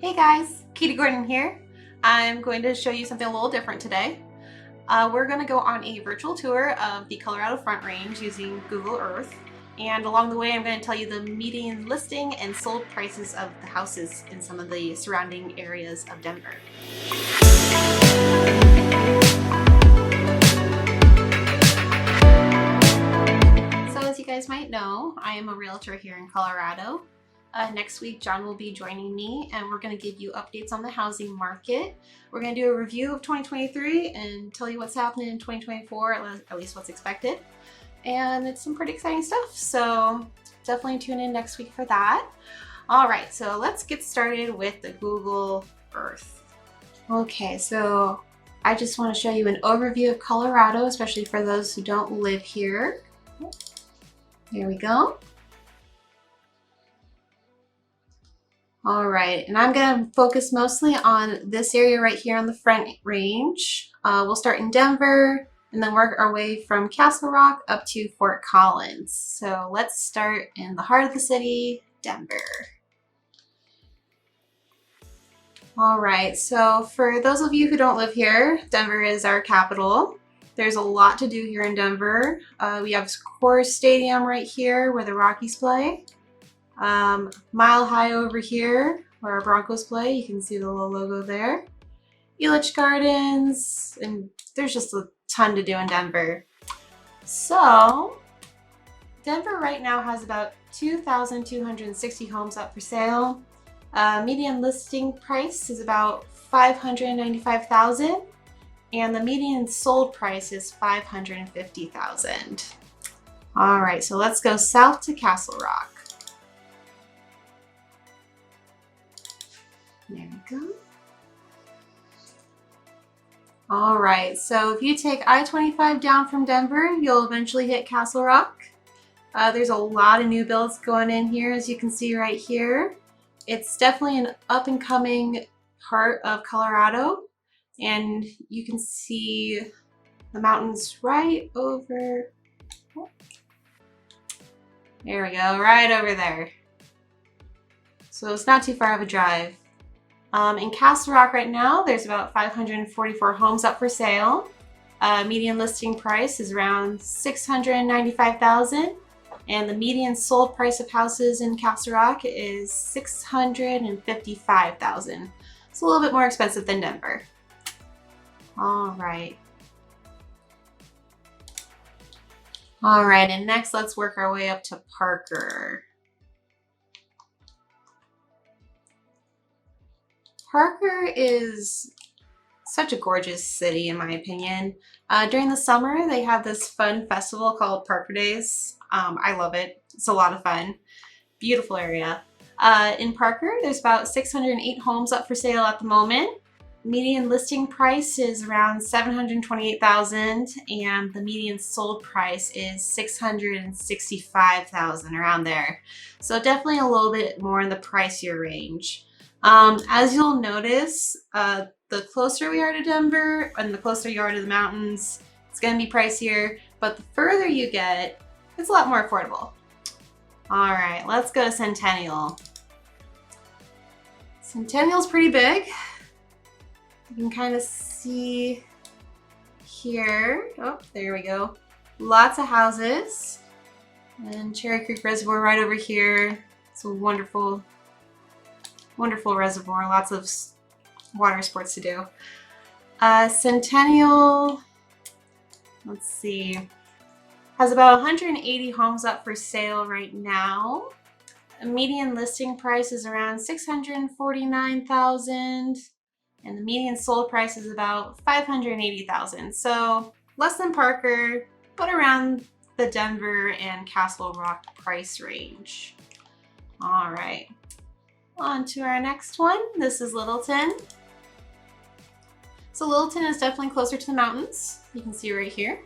Hey guys, Caity Gordon here. I'm going to show you something a little different today. We're going to go on a virtual tour of the Colorado Front Range using Google Earth. And along the way, I'm going to tell you the median listing and sold prices of the houses in some of the surrounding areas of Denver. So as you guys might know, I am a realtor here in Colorado. Next week, John will be joining me and we're going to give you updates on the housing market. We're going to do a review of 2023 and tell you what's happening in 2024, at least what's expected. And it's some pretty exciting stuff, so definitely tune in next week for that. All right, so let's get started with the Google Earth. Okay, so I just want to show you an overview of Colorado, especially for those who don't live here. There we go. All right, and I'm going to focus mostly on this area right here on the Front Range. We'll start in Denver and then work our way from Castle Rock up to Fort Collins. So let's start in the heart of the city, Denver. All right, so for those of you who don't live here, Denver is our capital. There's a lot to do here in Denver. We have Coors Stadium right here where the Rockies play. Mile High over here where our Broncos play. You can see the little logo there. Elitch Gardens, and there's just a ton to do in Denver. So Denver right now has about 2,260 homes up for sale. Median listing price is about $595,000 and the median sold price is $550,000. All right, so let's go south to Castle Rock. There we go. All right, so if you take I-25 down from Denver, you'll eventually hit Castle Rock. There's a lot of new builds going in here, as you can see right here. It's definitely an up-and-coming part of Colorado, and you can see the mountains right over. There we go, right over there. So it's not too far of a drive. In Castle Rock right now, there's about 544 homes up for sale. Median listing price is around $695,000, and the median sold price of houses in Castle Rock is $655,000. It's a little bit more expensive than Denver. All right. All right, and next let's work our way up to Parker. Parker is such a gorgeous city in my opinion. During the summer, they have this fun festival called Parker Days. I love it. It's a lot of fun. Beautiful area. In Parker, there's about 608 homes up for sale at the moment. Median listing price is around $728,000 and the median sold price is $665,000, around there. So definitely a little bit more in the pricier range. As you'll notice, the closer we are to Denver and the closer you are to the mountains, it's going to be pricier, but the further you get, it's a lot more affordable. All right, let's go to Centennial. Centennial's pretty big. You can kind of see here. Oh, there we go. Lots of houses. And Cherry Creek Reservoir right over here. It's a wonderful reservoir, lots of water sports to do. Centennial, let's see, has about 180 homes up for sale right now. The median listing price is around $649,000 and the median sold price is about $580,000. So less than Parker, but around the Denver and Castle Rock price range. All right. On to our next one. This is Littleton. So Littleton is definitely closer to the mountains. You can see right here.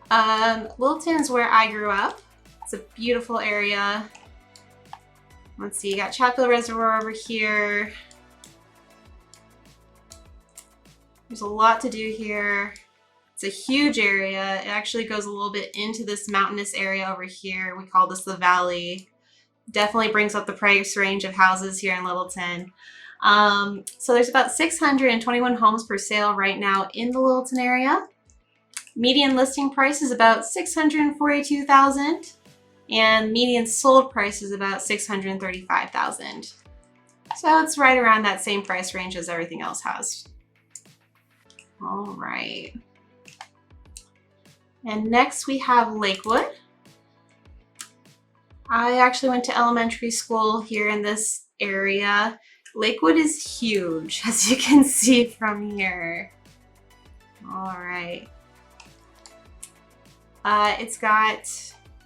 Littleton is where I grew up. It's a beautiful area. Let's see, you got Chapel Reservoir over here. There's a lot to do here. It's a huge area. It actually goes a little bit into this mountainous area over here. We call this the valley. Definitely brings up the price range of houses here in Littleton. So there's about 621 homes for sale right now in the Littleton area. Median listing price is about $642,000, and median sold price is about $635,000. So it's right around that same price range as everything else has. All right. And next we have Lakewood. I actually went to elementary school here in this area. Lakewood is huge, as you can see from here. All right. It's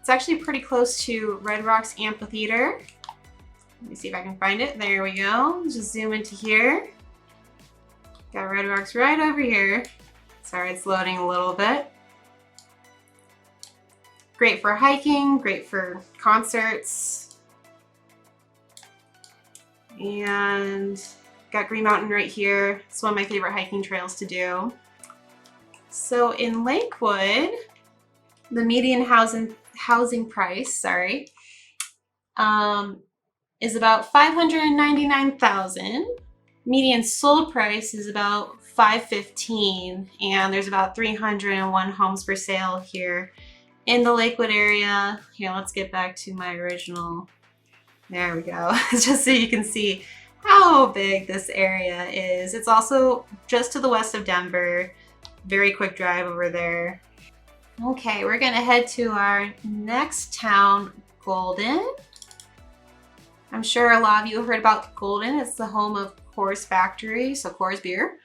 actually pretty close to Red Rocks Amphitheater. Let me see if I can find it. There we go. Just zoom into here. Got Red Rocks right over here. Sorry, it's loading a little bit. Great for hiking, great for concerts. And got Green Mountain right here. It's one of my favorite hiking trails to do. So in Lakewood, the median housing price, is about $599,000. Median sold price is about $515,000, and there's about 301 homes for sale here in the Lakewood area. Here, let's get back to my original. There we go. Just so you can see how big this area is. It's also just to the west of Denver. Very quick drive over there. Okay, we're gonna head to our next town, Golden. I'm sure a lot of you have heard about Golden. It's the home of Coors Factory, so Coors beer.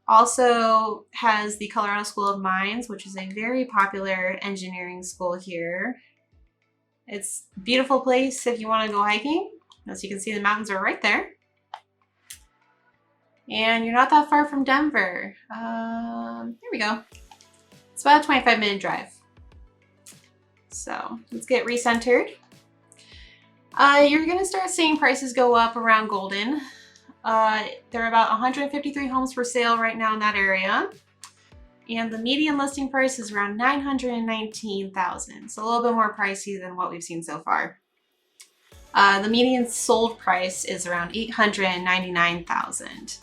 Also has the Colorado School of Mines, which is a very popular engineering school here. It's a beautiful place if you want to go hiking. As you can see, the mountains are right there. And you're not that far from Denver. There we go. It's about a 25-minute drive. So let's get recentered. You're gonna start seeing prices go up around Golden. There are about 153 homes for sale right now in that area. And the median listing price is around $919,000. So a little bit more pricey than what we've seen so far. The median sold price is around $899,000,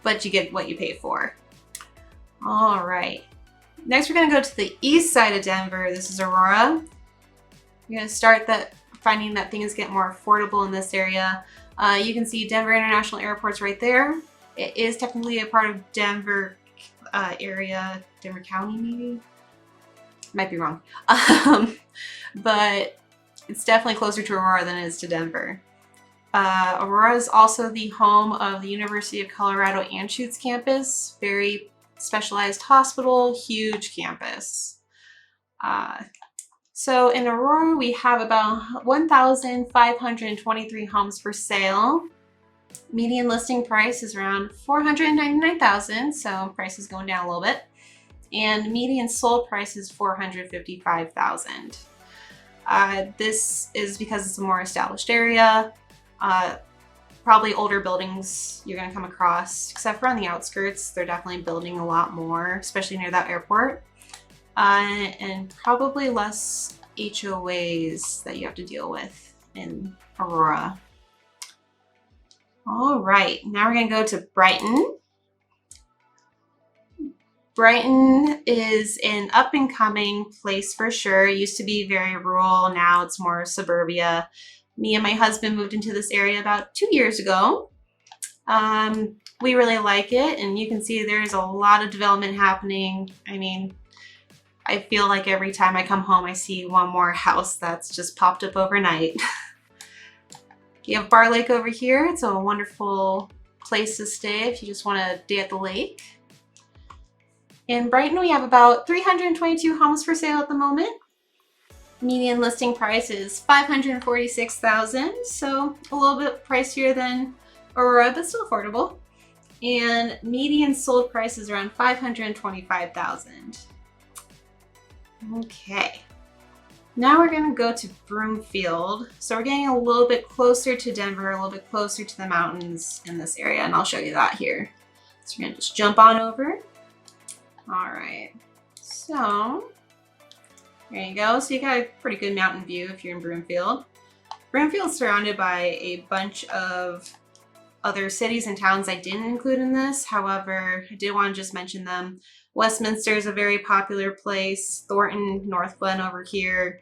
but you get what you pay for. All right. Next, we're gonna go to the east side of Denver. This is Aurora. You're gonna start finding that things get more affordable in this area. You can see Denver International Airport's right there. It is technically a part of Denver area, Denver County maybe? Might be wrong. But it's definitely closer to Aurora than it is to Denver. Aurora is also the home of the University of Colorado Anschutz campus. Very specialized hospital, huge campus. So in Aurora, we have about 1,523 homes for sale. Median listing price is around $499,000, so price is going down a little bit. And median sold price is $455,000. This is because it's a more established area. Probably older buildings you're gonna come across, except for on the outskirts. They're definitely building a lot more, especially near that airport. And probably less HOAs that you have to deal with in Aurora. All right, now we're gonna go to Brighton. Brighton is an up and coming place for sure. It used to be very rural, now it's more suburbia. Me and my husband moved into this area about 2 years ago. We really like it, and you can see there's a lot of development happening. I mean, I feel like every time I come home, I see one more house that's just popped up overnight. You have Bar Lake over here. It's a wonderful place to stay if you just want to day at the lake. In Brighton, we have about 322 homes for sale at the moment. Median listing price is $546,000, so a little bit pricier than Aurora, but still affordable. And median sold price is around $525,000. Okay, now we're gonna go to Broomfield. So we're getting a little bit closer to Denver, a little bit closer to the mountains in this area, and I'll show you that here. So we're gonna just jump on over. All right, so there you go. So you got a pretty good mountain view if you're in Broomfield. Broomfield's surrounded by a bunch of other cities and towns I didn't include in this. However, I did want to just mention them. Westminster is a very popular place. Thornton, North Glen over here.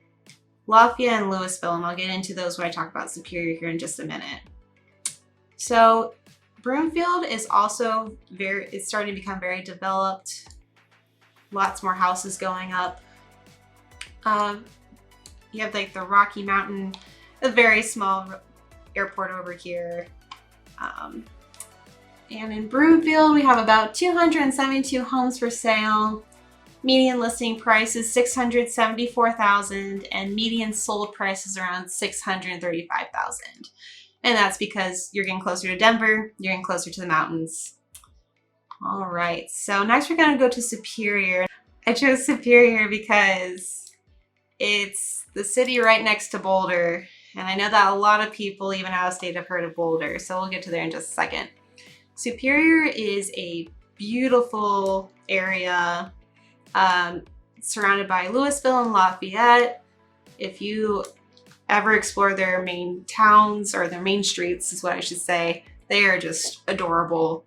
Lafayette and Louisville, and I'll get into those when I talk about Superior here in just a minute. So Broomfield is also it's starting to become very developed. Lots more houses going up. You have like the Rocky Mountain, a very small airport over here. And in Broomfield, we have about 272 homes for sale. Median listing price is $674,000 and median sold price is around $635,000. And that's because you're getting closer to Denver, you're getting closer to the mountains. All right, so next we're gonna go to Superior. I chose Superior because it's the city right next to Boulder. And I know that a lot of people, even out of state, have heard of Boulder, so we'll get to there in just a second. Superior is a beautiful area surrounded by Louisville and Lafayette. If you ever explore their main towns, or their main streets is what I should say, they are just adorable.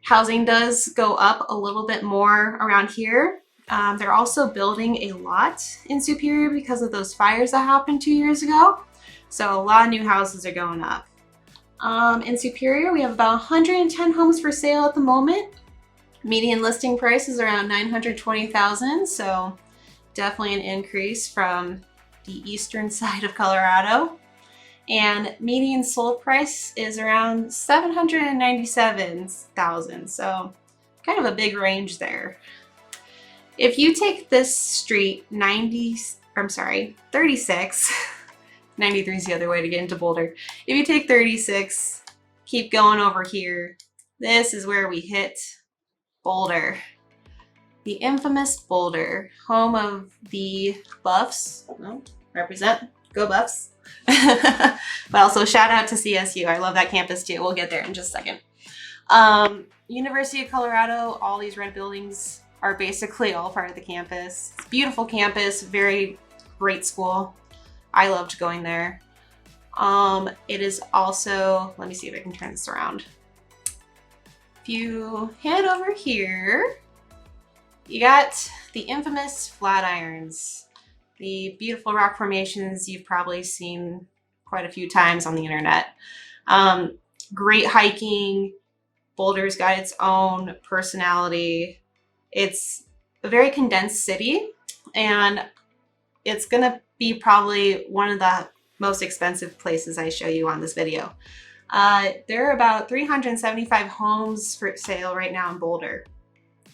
Housing does go up a little bit more around here. They're also building a lot in Superior because of those fires that happened 2 years ago. So a lot of new houses are going up. In Superior, we have about 110 homes for sale at the moment. Median listing price is around $920,000, so definitely an increase from the eastern side of Colorado. And median sold price is around $797,000, so kind of a big range there. If you take this street 36, 93 is the other way to get into Boulder. If you take 36, keep going over here, this is where we hit Boulder. The infamous Boulder, home of the Buffs. Well, represent, go Buffs. But also shout out to CSU. I love that campus too. We'll get there in just a second. University of Colorado, all these red buildings are basically all part of the campus. It's a beautiful campus, very great school. I loved going there. It is also, let me see if I can turn this around. If you head over here, you got the infamous Flatirons, the beautiful rock formations you've probably seen quite a few times on the internet. Great hiking. Boulder's got its own personality. It's a very condensed city, and it's gonna be probably one of the most expensive places I show you on this video. There are about 375 homes for sale right now in Boulder.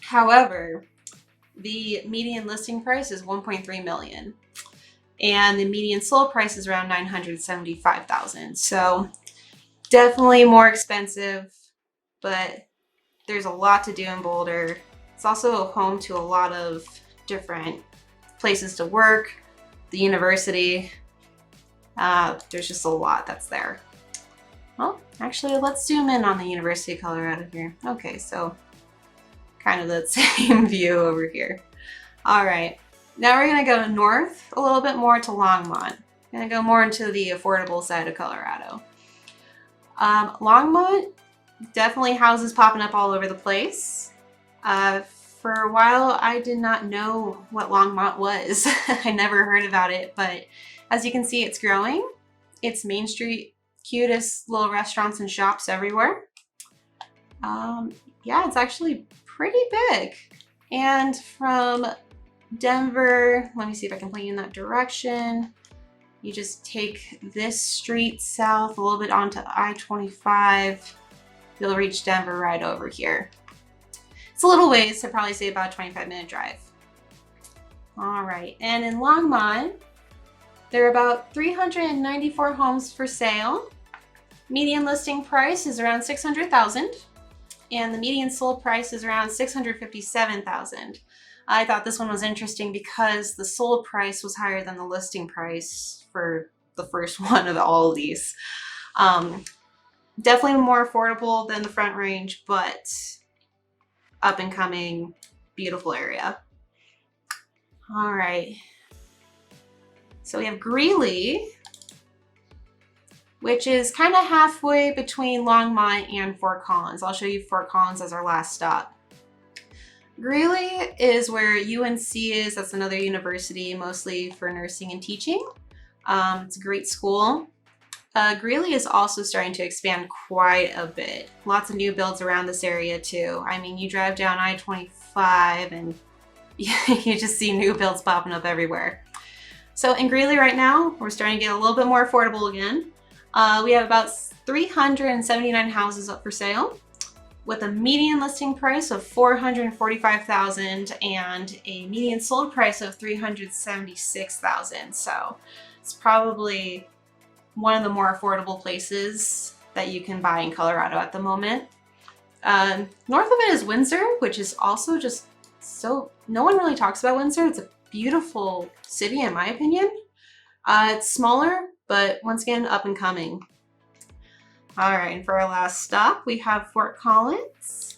However, the median listing price is $1.3 million, and the median sold price is around $975,000. So definitely more expensive, but there's a lot to do in Boulder. It's also home to a lot of different places to work, the university. There's just a lot that's there. Well, actually, let's zoom in on the University of Colorado here. Okay, so kind of the same view over here. All right, now we're gonna go north a little bit more to Longmont. We're gonna go more into the affordable side of Colorado. Longmont, definitely houses popping up all over the place. For a while, I did not know what Longmont was. I never heard about it, but as you can see, it's growing. It's Main Street, cutest little restaurants and shops everywhere. Yeah, it's actually pretty big. And from Denver, let me see if I can point you in that direction. You just take this street south a little bit onto I-25. You'll reach Denver right over here. It's a little ways, so probably say about a 25-minute drive. All right, and in Longmont, there are about 394 homes for sale. Median listing price is around $600,000, and the median sold price is around $657,000. I thought this one was interesting because the sold price was higher than the listing price for the first one of all of these. Definitely more affordable than the Front Range, but up and coming, beautiful area. All right. So we have Greeley, which is kind of halfway between Longmont and Fort Collins. I'll show you Fort Collins as our last stop. Greeley is where UNC is. That's another university, mostly for nursing and teaching. It's a great school. Greeley is also starting to expand quite a bit. Lots of new builds around this area too. I mean, you drive down I-25 and you just see new builds popping up everywhere. So in Greeley right now, we're starting to get a little bit more affordable again. We have about 379 houses up for sale, with a median listing price of $445,000 and a median sold price of $376,000. So it's probably one of the more affordable places that you can buy in Colorado at the moment. North of it is Windsor, which is also just so, no one really talks about Windsor. It's a beautiful city in my opinion. It's smaller, but once again, up and coming. All right, and for our last stop, we have Fort Collins.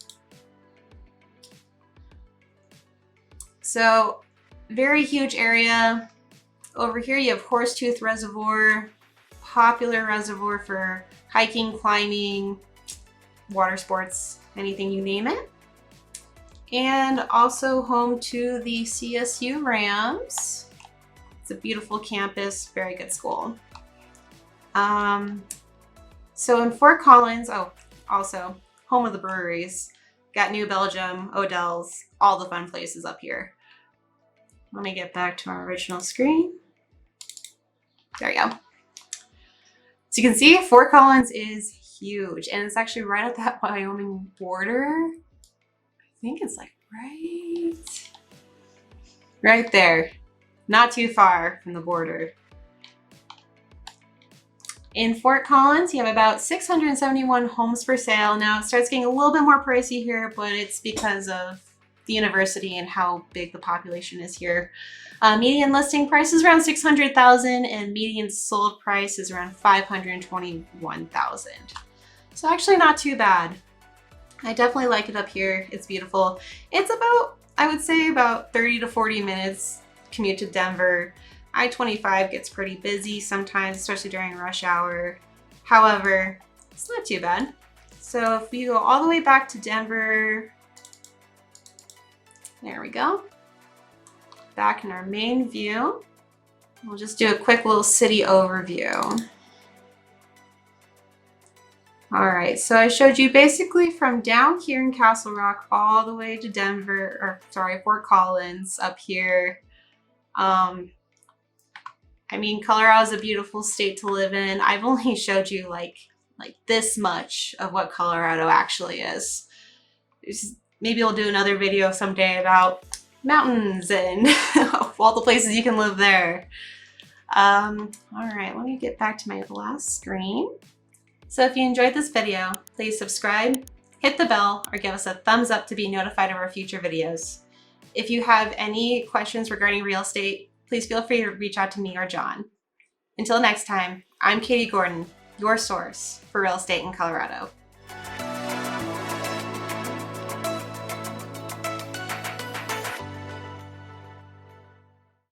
So, very huge area. Over here you have Horsetooth Reservoir, popular reservoir for hiking, climbing, water sports, anything you name it. And also home to the CSU Rams. It's a beautiful campus, very good school. So in Fort Collins, oh, also home of the breweries. Got New Belgium, Odell's, all the fun places up here. Let me get back to our original screen. There we go. So you can see Fort Collins is huge, and it's actually right at that Wyoming border. I think it's like right there. Not too far from the border. In Fort Collins, you have about 671 homes for sale. Now it starts getting a little bit more pricey here, but it's because of the university and how big the population is here. Median listing price is around $600,000 and median sold price is around $521,000. So actually not too bad. I definitely like it up here. It's beautiful. It's about, I would say about 30 to 40 minutes commute to Denver. I-25 gets pretty busy sometimes, especially during rush hour. However, it's not too bad. So if we go all the way back to Denver, there we go. Back in our main view, we'll just do a quick little city overview. All right, so I showed you basically from down here in Castle Rock all the way to Denver, or sorry, Fort Collins up here. I mean, Colorado is a beautiful state to live in. I've only showed you like this much of what Colorado actually is. Maybe we'll do another video someday about mountains and all the places you can live there. All right, let me get back to my last screen. So if you enjoyed this video, please subscribe, hit the bell, or give us a thumbs up to be notified of our future videos. If you have any questions regarding real estate, please feel free to reach out to me or John. Until next time, I'm Caity Gordon, your source for real estate in Colorado.